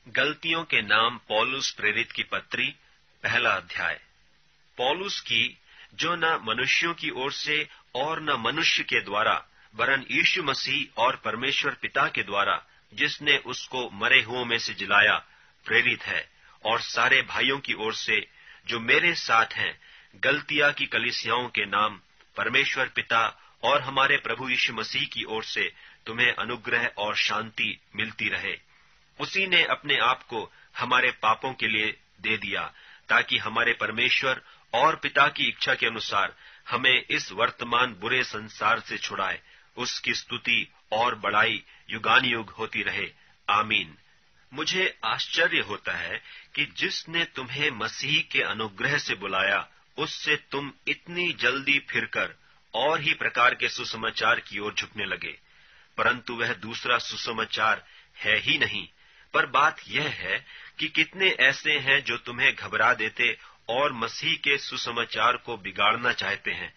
गलतियों के नाम पौलुस प्रेरित की पत्री, पहला अध्याय। पौलुस की, जो न मनुष्यों की ओर से और न मनुष्य के द्वारा, वरन यीशु मसीह और परमेश्वर पिता के द्वारा, जिसने उसको मरे हुओं में से जिलाया, प्रेरित है, और सारे भाइयों की ओर से जो मेरे साथ हैं, गलतिया की कलीसियाओं के नाम परमेश्वर पिता और हमारे प्रभु यीशु मसीह की ओर से तुम्हें अनुग्रह और शांति मिलती रहे। उसी ने अपने आप को हमारे पापों के लिए दे दिया, ताकि हमारे परमेश्वर और पिता की इच्छा के अनुसार हमें इस वर्तमान बुरे संसार से छुड़ाए। उसकी स्तुति और बड़ाई युगानुयुग होती रहे। आमीन। मुझे आश्चर्य होता है कि जिसने तुम्हें मसीह के अनुग्रह से बुलाया, उससे तुम इतनी जल्दी फिरकर और ही प्रकार के सुसमाचार की ओर झुकने लगे। परंतु वह दूसरा सुसमाचार है ही नहीं, पर बात यह है कि कितने ऐसे हैं जो तुम्हें घबरा देते और मसीह के सुसमाचार को बिगाड़ना चाहते हैं।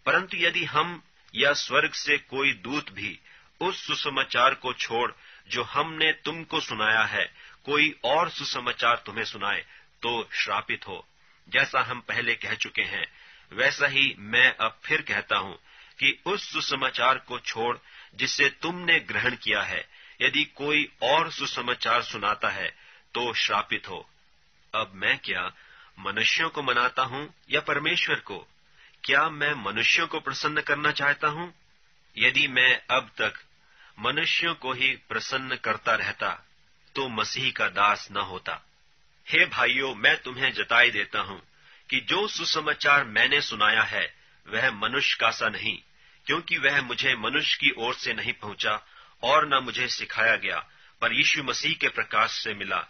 परंतु यदि हम या स्वर्ग से कोई दूत भी उस सुसमाचार को छोड़ जो हमने तुमको सुनाया है, कोई और सुसमाचार तुम्हें सुनाए, तो श्रापित हो। जैसा हम पहले कह चुके हैं, वैसा ही मैं अब फिर कहता हूं कि उस सुसमाचार को छोड़ जिसे तुमने ग्रहण किया है, यदि कोई और सुसमाचार सुनाता है, तो श्रापित हो। अब मैं क्या मनुष्यों को मनाता हूं या परमेश्वर को? क्या मैं मनुष्यों को प्रसन्न करना चाहता हूं? यदि मैं अब तक मनुष्यों को ही प्रसन्न करता रहता, तो मसीह का दास न होता। हे भाइयों, मैं तुम्हें जताई देता हूं कि जो सुसमाचार मैंने सुनाया है, वह मनुष्य का सा नहीं, क्योंकि वह मुझे मनुष्य की ओर से नहीं पहुंचा और न मुझे सिखाया गया, पर यीशु मसीह के प्रकाश से मिला।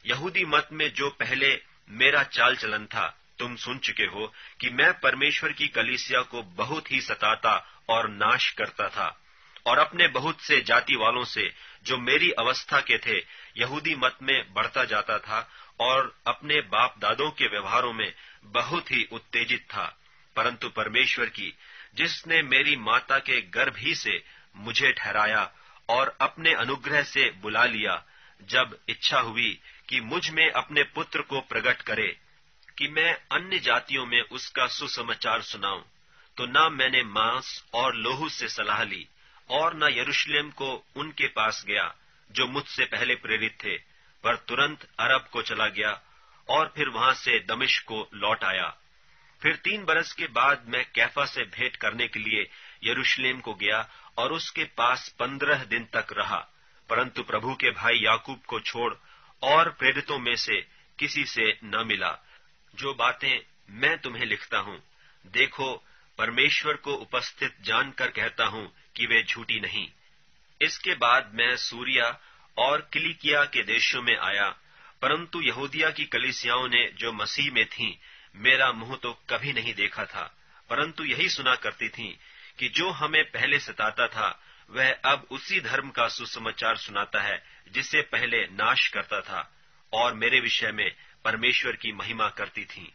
यहूदी मत में जो पहले मेरा चाल चलन था, तुम सुन चुके हो कि मैं परमेश्वर की कलीसिया को बहुत ही सताता और नाश करता था, और अपने बहुत से जाति वालों से जो मेरी अवस्था के थे, यहूदी मत में बढ़ता जाता था, और अपने बाप दादों के व्यवहारों में बहुत ही उत्तेजित था। परंतु परमेश्वर की, जिसने मेरी माता के गर्भ ही से मुझे ठहराया और अपने अनुग्रह से बुला लिया, जब इच्छा हुई कि मुझ में अपने पुत्र को प्रकट करे कि मैं अन्य जातियों में उसका सुसमाचार सुनाऊं, तो न मैंने मांस और लोहू से सलाह ली, और न यरूशलेम को उनके पास गया जो मुझसे पहले प्रेरित थे, पर तुरंत अरब को चला गया और फिर वहां से दमिश्क को लौट आया। फिर 3 बरस के बाद मैं कैफा से भेंट करने के लिए यरूशलेम को गया और उसके पास 15 दिन तक रहा, परंतु प्रभु के भाई याकूब को छोड़ और प्रेरितों में से किसी से न मिला। जो बातें मैं तुम्हें लिखता हूं, देखो, परमेश्वर को उपस्थित जानकर कहता हूं कि वे झूठी नहीं। इसके बाद मैं सूरिया और किलिकिया के देशों में आया, परंतु यहूदिया की कलीसियाओं ने जो मसीह में थीं, मेरा मुंह तो कभी नहीं देखा था, परंतु यही सुना करती थीं कि जो हमें पहले सताता था, वह अब उसी धर्म का सुसमाचार सुनाता है जिसे पहले नाश करता था, और मेरे विषय में परमेश्वर की महिमा करती थीं।